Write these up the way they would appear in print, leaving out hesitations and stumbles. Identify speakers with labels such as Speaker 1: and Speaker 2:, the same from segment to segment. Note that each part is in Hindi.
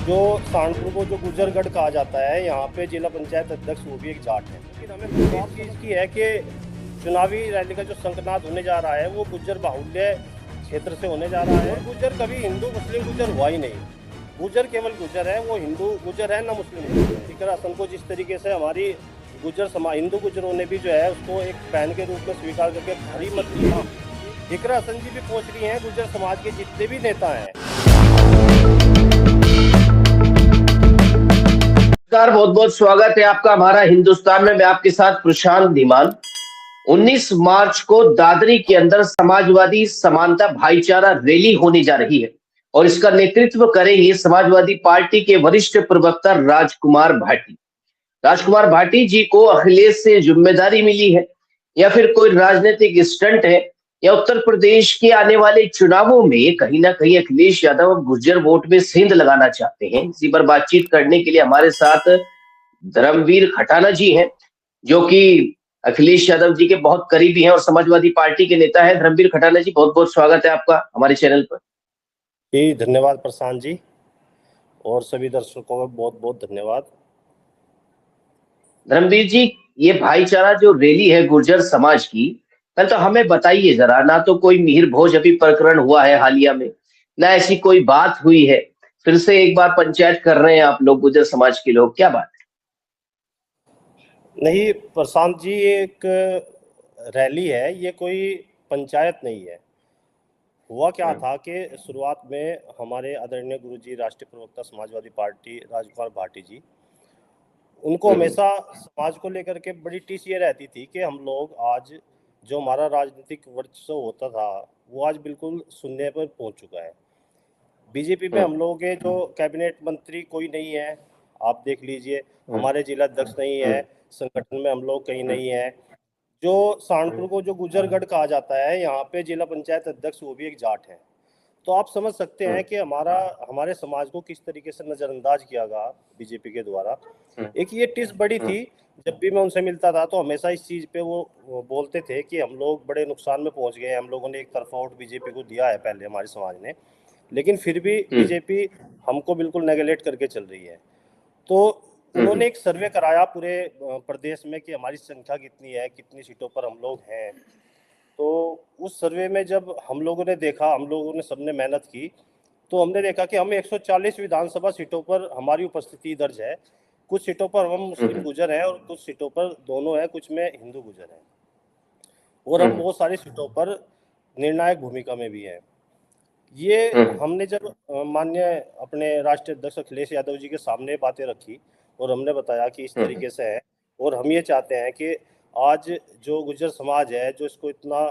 Speaker 1: जो सहारनपुर को जो गुजरगढ़ कहा जाता है, यहाँ पे जिला पंचायत अध्यक्ष वो भी एक जाट है। लेकिन हमें बात चीज़ की है कि चुनावी रैली का जो शंखनाद होने जा रहा है वो गुज्जर बाहुल्य क्षेत्र से होने जा रहा है। और गुज्जर कभी हिंदू मुस्लिम गुज्जर हुआ ही नहीं। गुज्जर केवल गुज्जर है, वो हिंदू गुज्जर है ना मुस्लिम गुज्जर है। इकरा हसन को जिस तरीके से हमारी गुज्जर समाज हिंदू गुज्जरों ने भी जो है उसको एक बहन के रूप में स्वीकार करके भारी मत दिया। इकरा हसन जी भी पहुंच रही हैं, गुज्जर समाज के जितने भी नेता हैं।
Speaker 2: बहुत बहुत स्वागत है आपका हमारा हिंदुस्तान में। मैं आपके साथ प्रशांत धीमान। 19 मार्च को दादरी के अंदर समाजवादी समानता भाईचारा रैली होने जा रही है और इसका नेतृत्व करेंगे समाजवादी पार्टी के वरिष्ठ प्रवक्ता राजकुमार भाटी। राजकुमार भाटी जी को अखिलेश से जिम्मेदारी मिली है या फिर कोई राजनीतिक स्टंट है या उत्तर प्रदेश के आने वाले चुनावों में कहीं ना कहीं अखिलेश यादव गुर्जर वोट में सेंध लगाना चाहते हैं। इसी पर बातचीत करने के लिए हमारे साथ धर्मवीर खटाना जी हैं, जो कि अखिलेश यादव जी के बहुत करीबी हैं और समाजवादी पार्टी के नेता हैं। धर्मवीर खटाना जी, बहुत बहुत स्वागत है आपका हमारे चैनल पर।
Speaker 1: जी धन्यवाद प्रशांत जी, और सभी दर्शकों को बहुत बहुत धन्यवाद।
Speaker 2: धर्मवीर जी, ये भाईचारा जो रैली है गुर्जर समाज की, पहले तो हमें बताइए जरा। ना तो कोई मिहिर भोज अभी प्रकरण हुआ है हालिया में, ना ऐसी कोई बात हुई है, फिर से एक बार पंचायत कर रहे हैं आप लोग गुर्जर समाज के लोग, क्या बात है?
Speaker 1: नहीं प्रशांत जी, ये एक रैली है, ये कोई पंचायत नहीं है। हुआ क्या था कि शुरुआत में हमारे आदरणीय गुरुजी राष्ट्रीय प्रवक्ता समाजवादी पार्टी राजकुमार भाटी जी, उनको हमेशा समाज को लेकर के बड़ी टीस ये रहती थी कि हम लोग आज जो हमारा राजनीतिक वर्चस्व होता था वो आज बिल्कुल शून्य पर पहुंच चुका है। बीजेपी में हम लोगों के जो कैबिनेट मंत्री कोई नहीं है, आप देख लीजिए। हमारे जिला अध्यक्ष नहीं है, संगठन में हम लोग कहीं नहीं है। जो सहारनपुर को जो गुजरगढ़ कहा जाता है, यहाँ पे जिला पंचायत अध्यक्ष वो भी एक जाट है। तो आप समझ सकते हैं कि हमारे समाज को किस तरीके से नज़रअंदाज किया गया बीजेपी के द्वारा। एक ये टिस बड़ी थी। जब भी मैं उनसे मिलता था तो हमेशा इस चीज़ पे वो बोलते थे कि हम लोग बड़े नुकसान में पहुंच गए, हम लोगों ने एक तरफा वोट बीजेपी को दिया है पहले हमारे समाज ने, लेकिन फिर भी बीजेपी हमको बिल्कुल नेगलेक्ट करके चल रही है। तो उन्होंने एक सर्वे कराया पूरे प्रदेश में कि हमारी संख्या कितनी है, कितनी सीटों पर हम लोग हैं। तो उस सर्वे में जब हम लोगों ने देखा, हम लोगों ने सबने मेहनत की, तो हमने देखा कि हम 140 विधानसभा सीटों पर हमारी उपस्थिति दर्ज है। कुछ सीटों पर हम मुस्लिम गुजर हैं और कुछ सीटों पर दोनों हैं, कुछ में हिंदू गुजर हैं, और हम बहुत सारी सीटों पर निर्णायक भूमिका में भी हैं। ये हमने जब माननीय अपने राष्ट्रीय अध्यक्ष अखिलेश यादव जी के सामने बातें रखी और हमने बताया कि इस तरीके से है, और हम ये चाहते हैं कि आज जो गुज्जर समाज है जो इसको इतना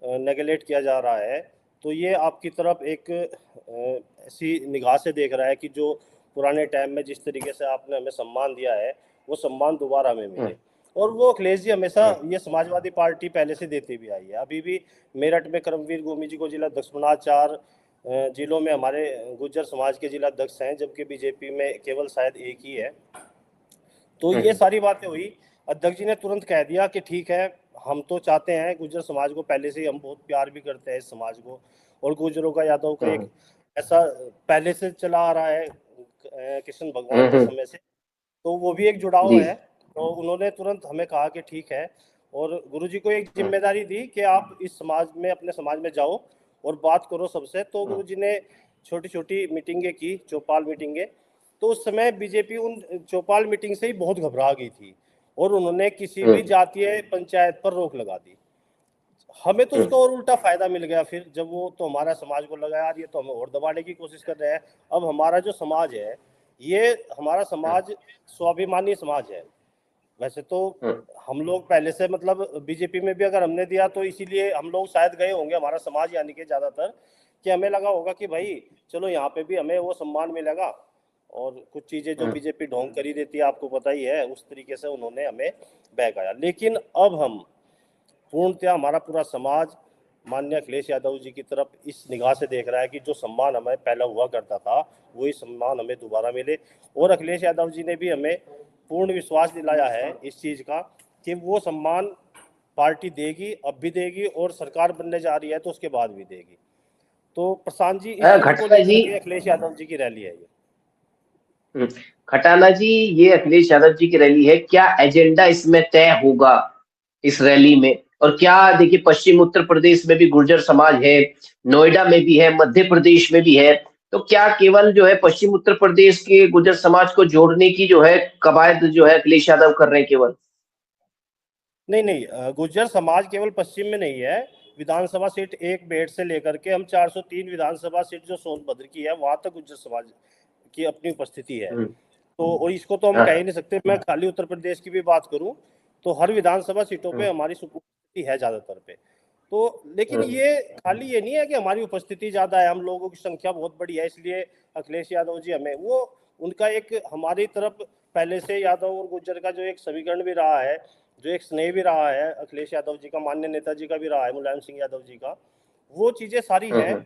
Speaker 1: नेगलेक्ट किया जा रहा है, तो ये आपकी तरफ एक ऐसी निगाह से देख रहा है कि जो पुराने टाइम में जिस तरीके से आपने हमें सम्मान दिया है वो सम्मान दोबारा हमें मिले। और वो अखिलेश जी हमेशा ये समाजवादी पार्टी पहले से देती भी आई है। अभी भी मेरठ में करमवीर गोमी जी को जिला अध्यक्ष बना, 4 जिलों में हमारे गुज्जर समाज के जिला अध्यक्ष हैं, जबकि बीजेपी में केवल शायद एक ही है। तो ये सारी बातें हुई। अध्यक्ष जी ने तुरंत कह दिया कि ठीक है, हम तो चाहते हैं गुज्जर समाज को, पहले से ही हम बहुत प्यार भी करते हैं इस समाज को, और गुज्जरों का यादव का एक ऐसा पहले से चला आ रहा है कृष्ण भगवान के समय से, तो वो भी एक जुड़ाव
Speaker 2: जी।
Speaker 1: है। तो उन्होंने तुरंत हमें कहा कि ठीक है, और गुरुजी को एक जिम्मेदारी दी कि आप इस समाज में, अपने समाज में जाओ और बात करो सबसे। तो गुरुजी ने छोटी छोटी मीटिंगें की, चौपाल मीटिंगें। तो उस समय बीजेपी उन चौपाल मीटिंग से ही बहुत घबरा गई थी और उन्होंने किसी भी जातीय पंचायत पर रोक लगा दी। हमें तो उसका और उल्टा फायदा मिल गया। फिर जब वो, तो हमारा समाज को लगा यार ये तो हमें और दबाने की कोशिश कर रहे हैं। अब हमारा जो समाज है, ये हमारा समाज स्वाभिमानी समाज है। वैसे तो हम लोग पहले से, मतलब बीजेपी में भी अगर हमने दिया तो इसीलिए हम लोग शायद गए होंगे, हमारा समाज यानी कि ज़्यादातर, कि हमें लगा होगा कि भाई चलो यहाँ पे भी हमें वो सम्मान मिलेगा। और कुछ चीज़ें जो बीजेपी ढोंग करी देती है आपको पता ही है, उस तरीके से उन्होंने हमें बहकाया। लेकिन अब हम पूर्णतया, हमारा पूरा समाज माननीय अखिलेश यादव जी की तरफ इस निगाह से देख रहा है कि जो सम्मान हमें पहला हुआ करता था वही सम्मान हमें दोबारा मिले। और अखिलेश यादव जी ने भी हमें पूर्ण विश्वास दिलाया है इस चीज़ का कि वो सम्मान पार्टी देगी, अब भी देगी, और सरकार बनने जा रही है तो उसके बाद भी देगी। तो प्रशांत जी, इस चीज़ को
Speaker 2: घटना
Speaker 1: लेकर
Speaker 2: जी,
Speaker 1: के अखिलेश यादव जी की रैली है ये।
Speaker 2: हम्म। खटाना जी, ये अखिलेश यादव जी की रैली है, क्या एजेंडा इसमें तय होगा इस रैली में? और क्या, देखिए, पश्चिम उत्तर प्रदेश में भी गुर्जर समाज है, नोएडा में भी है, मध्य प्रदेश में भी है, तो क्या केवल जो है पश्चिम उत्तर प्रदेश के गुर्जर समाज को जोड़ने की जो है कवायद जो है अखिलेश यादव कर रहे हैं केवल?
Speaker 1: नहीं नहीं, गुर्जर समाज केवल पश्चिम में नहीं है। विधानसभा सीट एक बेट से लेकर के हम 403 विधानसभा सीट जो सोनभद्र की है वहां तक गुर्जर समाज की अपनी उपस्थिति है।
Speaker 2: हम्म।
Speaker 1: तो और इसको तो हम कह ही
Speaker 2: हाँ।
Speaker 1: नहीं सकते। मैं खाली उत्तर प्रदेश की भी बात करूं तो हर विधानसभा सीटों पे
Speaker 2: हम्म।
Speaker 1: हमारी उपस्थिति है ज्यादातर पे। तो लेकिन
Speaker 2: हम्म।
Speaker 1: ये खाली ये नहीं है कि हमारी उपस्थिति ज्यादा है, हम लोगों की संख्या बहुत बड़ी है इसलिए अखिलेश यादव जी हमें वो उनका एक हमारी तरफ पहले से यादव और गुर्जर का जो एक समीकरण भी रहा है, जो एक स्नेह भी रहा है अखिलेश यादव जी का, माननीय नेताजी का भी रहा है, मुलायम सिंह यादव जी का, वो चीजें सारी हैं
Speaker 2: हम्म।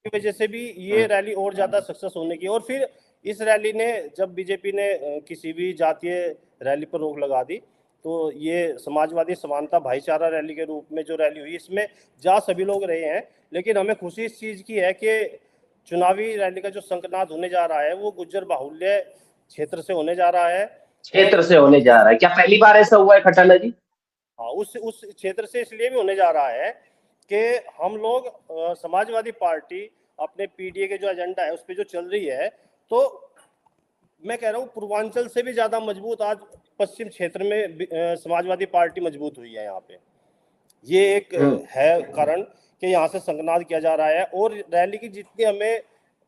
Speaker 1: की वजह से भी ये
Speaker 2: हम्म।
Speaker 1: रैली और ज्यादा सक्सेस होने की। और फिर इस रैली ने जब बीजेपी ने किसी भी जातीय रैली पर रोक लगा दी तो ये समाजवादी समानता भाईचारा रैली के रूप में जो रैली हुई इसमें जा सभी लोग रहे हैं। लेकिन हमें खुशी इस चीज की है कि चुनावी रैली का जो संकनाद होने जा रहा है वो गुज्जर बाहुल्य क्षेत्र से होने जा रहा है। और
Speaker 2: क्षेत्र से होने जा रहा है? क्या पहली बार ऐसा हुआ है खटाना जी?
Speaker 1: हाँ, उस क्षेत्र से इसलिए भी होने जा रहा है कि हम लोग समाजवादी पार्टी अपने पीडीए के जो एजेंडा है उस पर जो चल रही है, तो मैं कह रहा हूँ पूर्वांचल से भी ज्यादा मजबूत आज पश्चिम क्षेत्र में समाजवादी पार्टी मजबूत हुई है यहाँ पे। ये एक
Speaker 2: हम्म।
Speaker 1: है कारण कि यहाँ से संगनाद किया जा रहा है। और रैली की जितनी हमें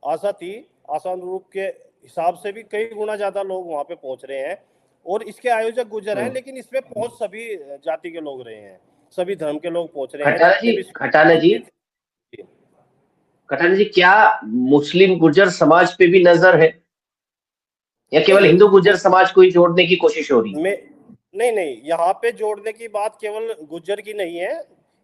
Speaker 1: आशा थी, आशानुरूप के हिसाब से भी कई गुना ज्यादा लोग वहाँ पे पहुंच रहे हैं। और इसके आयोजक गुजर हैं
Speaker 2: हम्म।
Speaker 1: लेकिन इसमें पहुंच सभी जाति के लोग रहे हैं, सभी धर्म के लोग पहुंच रहे हैं
Speaker 2: खटाना जी,
Speaker 1: जितने भी
Speaker 2: खटाना जी,
Speaker 1: थे।
Speaker 2: खटाना जी, क्या मुस्लिम गुर्जर समाज पे भी नजर है, या केवल
Speaker 1: नहीं
Speaker 2: हिंदू गुर्जर समाज को ही जोड़ने की कोशिश हो रही है?
Speaker 1: में नहीं नहीं, यहाँ पे जोड़ने की बात केवल गुज्जर की नहीं है।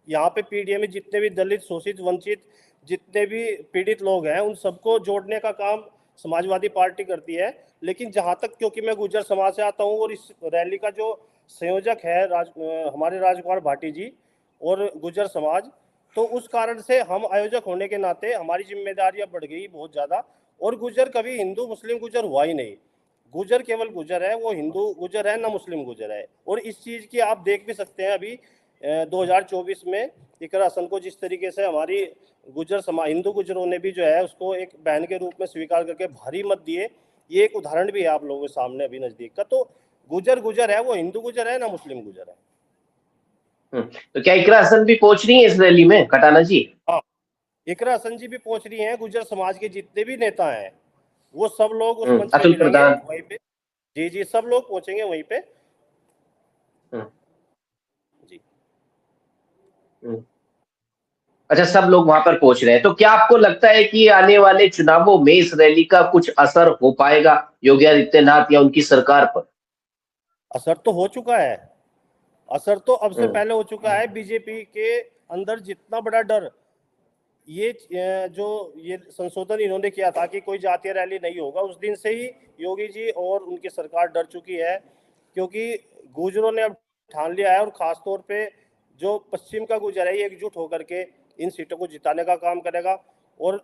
Speaker 1: यहाँ पे पीडीए में जितने भी दलित शोषित वंचित जितने भी पीड़ित लोग हैं उन सबको जोड़ने का काम समाजवादी पार्टी करती है। लेकिन जहाँ तक, क्योंकि मैं गुज्जर समाज से आता हूँ और इस रैली का जो संयोजक है हमारे राजकुमार भाटी जी और गुज्जर समाज, तो उस कारण से हम आयोजक होने के नाते हमारी जिम्मेदारियां बढ़ गई बहुत ज़्यादा। और गुज्जर कभी हिंदू मुस्लिम गुज्जर हुआ ही नहीं। गुजर केवल गुजर है, वो हिंदू गुजर है ना मुस्लिम गुजर है। और इस चीज की आप देख भी सकते हैं अभी 2024 में इकरा हसन को जिस तरीके से हमारी गुजर समाज हिंदू गुजरों ने भी जो है उसको एक बहन के रूप में स्वीकार करके भारी मत दिए। ये एक उदाहरण भी है आप लोगों के सामने अभी नजदीक का। तो गुजर गुजर है, वो हिंदू गुजर है ना मुस्लिम गुजर है।
Speaker 2: तो क्या इकरा हसन भी पहुंच रही है इस रैली में खटाना जी?
Speaker 1: हाँ, इकरा हसन जी भी पहुंच रही हैं। गुजर समाज के जितने भी नेता हैं वो सब लोग उस मंच पे
Speaker 2: अतुल
Speaker 1: मिलेंगे
Speaker 2: प्रधान।
Speaker 1: वहीं पे। जी जी, सब लोग पहुंचेंगे वहीं पे।
Speaker 2: हम्म।
Speaker 1: जी।
Speaker 2: हम्म। अच्छा, सब लोग वहां पर पहुंच रहे हैं, तो क्या आपको लगता है कि आने वाले चुनावों में इस रैली का कुछ असर हो पाएगा योगी आदित्यनाथ या उनकी सरकार पर?
Speaker 1: असर तो हो चुका है। असर तो अब से
Speaker 2: हम्म।
Speaker 1: पहले हो चुका है। बीजेपी के अंदर जितना बड़ा डर ये जो ये संशोधन इन्होंने किया था कि कोई जातीय रैली नहीं होगा, उस दिन से ही योगी जी और उनकी सरकार डर चुकी है। क्योंकि गुर्जरों ने अब ठान लिया है और खास तौर पे जो पश्चिम का गुर्जर है ये एकजुट होकर के इन सीटों को जिताने का काम करेगा। और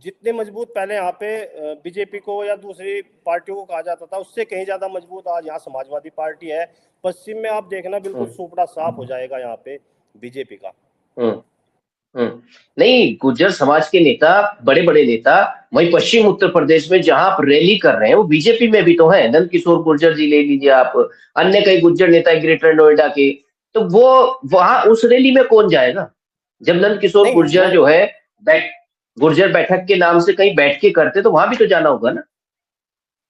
Speaker 1: जितने मजबूत पहले यहाँ पे बीजेपी को या दूसरी पार्टियों को कहा जाता था उससे कहीं ज्यादा मजबूत आज यहाँ समाजवादी पार्टी है। पश्चिम में आप देखना बिल्कुल
Speaker 2: हम्म।
Speaker 1: सुपड़ा साफ हो जाएगा यहाँ पे बीजेपी का।
Speaker 2: हम्म। हम्म। नहीं, गुर्जर समाज के नेता, बड़े बड़े नेता, वहीं पश्चिम उत्तर प्रदेश में जहां आप रैली कर रहे हैं वो बीजेपी में भी तो है। नंद किशोर गुर्जर जी ले लीजिए आप, अन्य कई गुर्जर नेता ग्रेटर नोएडा के, तो वो वहां उस रैली में कौन जाएगा? जब नंद किशोर
Speaker 1: नहीं
Speaker 2: गुर्जर
Speaker 1: वो
Speaker 2: जो है बैठ गुर्जर बैठक के नाम से कहीं बैठ के करते, तो वहां भी तो जाना होगा ना?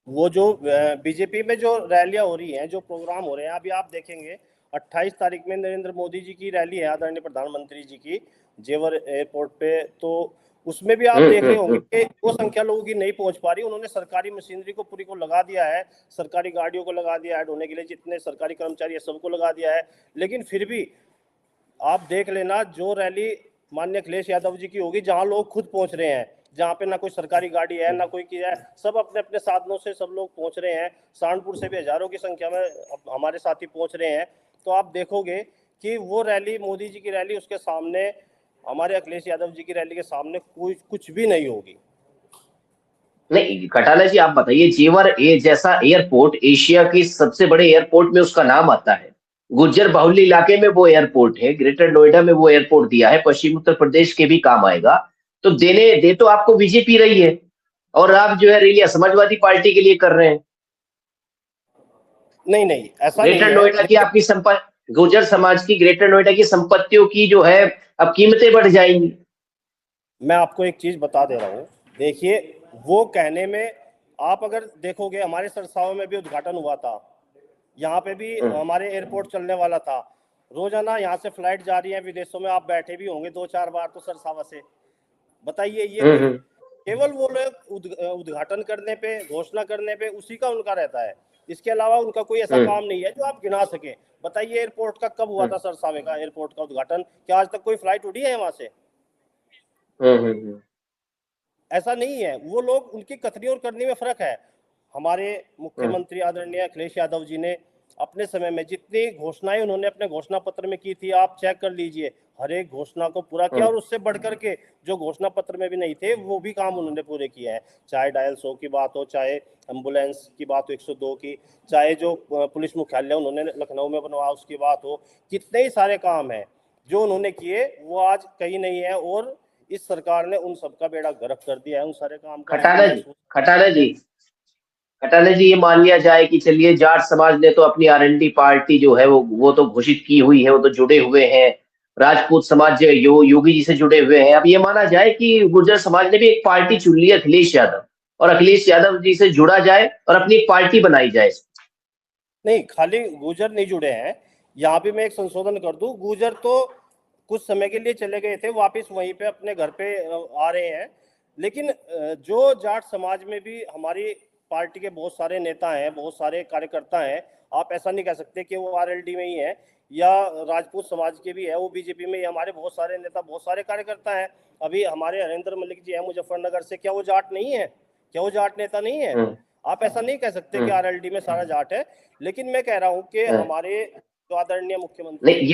Speaker 1: वो जो बीजेपी में जो रैलियां हो रही हैं, जो प्रोग्राम हो रहे हैं, अभी आप देखेंगे 28 तारीख में नरेंद्र मोदी जी की रैली है, आदरणीय प्रधानमंत्री जी की, जेवर एयरपोर्ट पे। तो उसमें भी आप देख रहे होंगे
Speaker 2: हम्म।
Speaker 1: कि वो संख्या लोगों की नहीं पहुंच पा रही। उन्होंने सरकारी मशीनरी को पूरी को लगा दिया है, सरकारी गाड़ियों को लगा दिया है ढोने के लिए, जितने सरकारी कर्मचारी है सबको लगा दिया है। लेकिन फिर भी आप देख लेना जो रैली माननीय अखिलेश यादव जी की होगी, जहां लोग खुद पहुंच रहे हैं, जहां पे ना कोई सरकारी गाड़ी है ना कोई किया है, सब अपने अपने साधनों से सब लोग पहुंच रहे हैं। सहारनपुर से भी हजारों की संख्या में हमारे साथी पहुंच रहे हैं। तो आप देखोगे कि वो रैली, मोदी जी की रैली, उसके सामने हमारे अखिलेश यादव जी की रैली के सामने कोई कुछ भी नहीं होगी।
Speaker 2: नहीं खटाला जी, आप बताइए, जेवर ए जैसा एयरपोर्ट एशिया के सबसे बड़े एयरपोर्ट में उसका नाम आता है। गुज्जर बाहुल्य इलाके में वो एयरपोर्ट है, ग्रेटर नोएडा में वो एयरपोर्ट दिया है, पश्चिम उत्तर प्रदेश के भी काम आएगा। तो देने दे तो आपको बीजेपी रही है, और आप जो है रैलियां समाजवादी पार्टी के लिए कर रहे हैं।
Speaker 1: नहीं नहीं, ऐसा नहीं
Speaker 2: ग्रेटर
Speaker 1: है।
Speaker 2: नोएडा की आपकी संपत्ति, गुर्जर समाज की ग्रेटर नोएडा की संपत्तियों की जो है अब कीमतें बढ़ जाएंगी।
Speaker 1: मैं आपको एक चीज बता दे रहा हूँ, देखिए, वो कहने में, आप अगर देखोगे हमारे सरसावा में भी उद्घाटन हुआ था, यहाँ पे भी हमारे एयरपोर्ट चलने वाला था, रोजाना यहाँ से फ्लाइट जा रही है विदेशों में, आप बैठे भी होंगे 2-4 बार तो सरसावा से। बताइए, ये कोई केवल वो लोग उद्घाटन करने पे, घोषणा करने पे उसी का उनका रहता है, इसके अलावा उनका कोई ऐसा काम नहीं है जो आप गिना सके। बताइए, एयरपोर्ट का कब हुआ था, सरसावे का एयरपोर्ट का उद्घाटन? क्या आज तक कोई फ्लाइट उड़ी है वहां से? ऐसा नहीं है। वो लोग, उनकी कथनी और करनी में फर्क है। हमारे मुख्यमंत्री आदरणीय अखिलेश यादव जी ने अपने समय में जितनी घोषणाएं उन्होंने अपने घोषणा पत्र में की थी, आप चेक कर लीजिए, हर एक घोषणा को पूरा किया, और उससे बढ़कर के जो घोषणा पत्र में भी नहीं थे वो भी काम उन्होंने पूरे किए हैं। चाहे डायल 100 की बात हो, चाहे एम्बुलेंस की बात हो 102 की, चाहे जो पुलिस मुख्यालय उन्होंने लखनऊ में बनवाया उसकी बात हो, कितने ही सारे काम हैं जो उन्होंने किए, वो आज कहीं नहीं है। और इस सरकार ने उन सबका बेड़ा गर्क कर दिया है, उन सारे काम का।
Speaker 2: खटाले जी, ये मान लिया जाए कि चलिए जाट समाज ने तो अपनी आरएनडी पार्टी जो है वो तो घोषित की हुई है, वो तो जुड़े हुए हैं। राजपूत समाज जो योगी जी से जुड़े हुए हैं। अब ये माना जाए कि गुर्जर समाज ने भी एक पार्टी चुन ली है, अखिलेश यादव, और अखिलेश यादव जी से जुड़ा जाए और अपनी एक पार्टी बनाई जाए।
Speaker 1: नहीं, खाली गुर्जर नहीं जुड़े हैं, यहाँ पे मैं एक संशोधन कर दूं, गुर्जर तो कुछ समय के लिए चले गए थे, वापस वहीं पे अपने घर पे आ रहे हैं। लेकिन जो जाट समाज में भी हमारी पार्टी के बहुत सारे नेता हैं, बहुत सारे कार्यकर्ता हैं, आप ऐसा नहीं कह सकते कि वो आरएलडी में ही है, या राजपूत समाज के भी है वो बीजेपी में ही। हमारे बहुत सारे नेता, बहुत सारे कार्यकर्ता हैं। अभी हमारे हरेंद्र मलिक जी है मुजफ्फरनगर से, क्या वो जाट नहीं है? क्या वो जाट नेता नहीं है? आप ऐसा नहीं कह सकते कि आरएलडी में सारा जाट है। लेकिन मैं कह रहा हूँ कि हमारे जो आदरणीय मुख्यमंत्री,
Speaker 2: नहीं,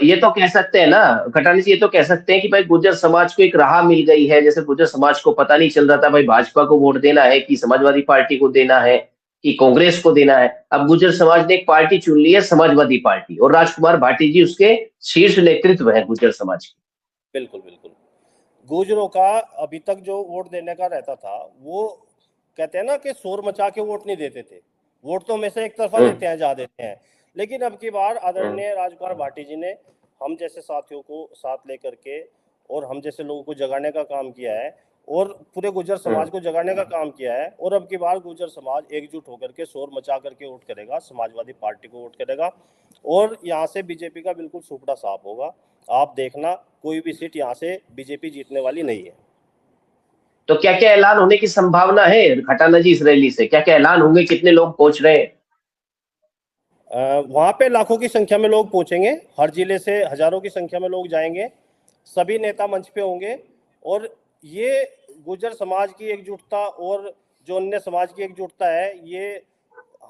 Speaker 2: ये तो कह सकते हैं ना खटानी जी, ये तो कह सकते हैं कि भाई गुर्जर समाज को एक राह मिल गई है। जैसे गुर्जर समाज को पता नहीं चल रहा था भाई भाजपा को वोट देना है कि समाजवादी पार्टी को देना है कि कांग्रेस को देना है। अब गुर्जर समाज ने एक पार्टी चुन ली है, समाजवादी पार्टी, और राजकुमार भाटी जी उसके शीर्ष नेतृत्व है गुर्जर समाज की।
Speaker 1: बिल्कुल बिल्कुल। गुर्जरों का अभी तक जो वोट देने का रहता था, वो कहते हैं ना कि शोर मचा के वोट नहीं देते थे, वोट तो हमेशा एक तरफा देते हैं, जा देते हैं। लेकिन अब की बार आदरणीय राजकुमार भाटी जी ने हम जैसे साथियों को साथ लेकर के और हम जैसे लोगों को जगाने का काम किया है, और पूरे गुर्जर समाज को जगाने का काम किया है। और अब की बार गुर्जर समाज एकजुट होकर के शोर मचा करके वोट करेगा, समाजवादी पार्टी को वोट करेगा, और यहाँ से बीजेपी का बिल्कुल सुपड़ा साफ होगा। आप देखना, कोई भी सीट यहाँ से बीजेपी जीतने वाली नहीं है।
Speaker 2: तो क्या क्या ऐलान होने की संभावना है खटाना जी इस रैली से? क्या क्या ऐलान होंगे, कितने लोग पहुंच रहे हैं?
Speaker 1: वहां पे लाखों की संख्या में लोग पहुंचेंगे, हर जिले से हजारों की संख्या में लोग जाएंगे, सभी नेता मंच पे होंगे। और ये गुर्जर समाज की एकजुटता और जो अन्य समाज की एकजुटता है, ये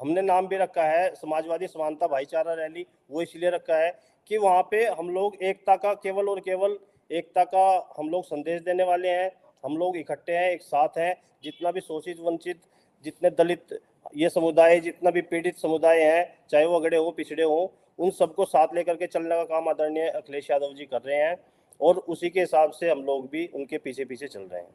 Speaker 1: हमने नाम भी रखा है समाजवादी समानता भाईचारा रैली। वो इसलिए रखा है कि वहाँ पे हम लोग एकता का, केवल और केवल एकता का हम लोग संदेश देने वाले हैं। हम लोग इकट्ठे हैं, एक साथ हैं। जितना भी शोषित वंचित, जितने दलित ये समुदाय, जितना भी पीड़ित समुदाय हैं, चाहे वो अगड़े हो पिछड़े हो, उन सबको साथ लेकर के चलने का काम आदरणीय अखिलेश यादव जी कर रहे हैं, और उसी के हिसाब से हम लोग भी उनके पीछे पीछे चल रहे हैं।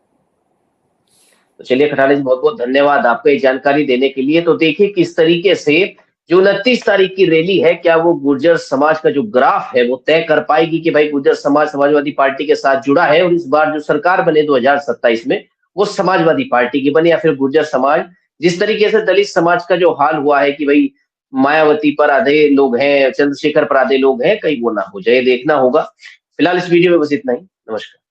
Speaker 2: तो चलिए खटाले जी, बहुत बहुत धन्यवाद आपको ये जानकारी देने के लिए। तो देखिए किस तरीके से जो 29 तारीख की रैली है, क्या वो गुर्जर समाज का जो ग्राफ है वो तय कर पाएगी कि भाई गुर्जर समाज समाजवादी पार्टी के साथ जुड़ा है, और इस बार जो सरकार बने 2027 में वो समाजवादी पार्टी की बने, या फिर गुर्जर समाज जिस तरीके से दलित समाज का जो हाल हुआ है कि भाई मायावती पर आधे लोग हैं, चंद्रशेखर पर आधे लोग हैं, कहीं वो ना हो जाए, देखना होगा। फिलहाल इस वीडियो में बस इतना ही। नमस्कार।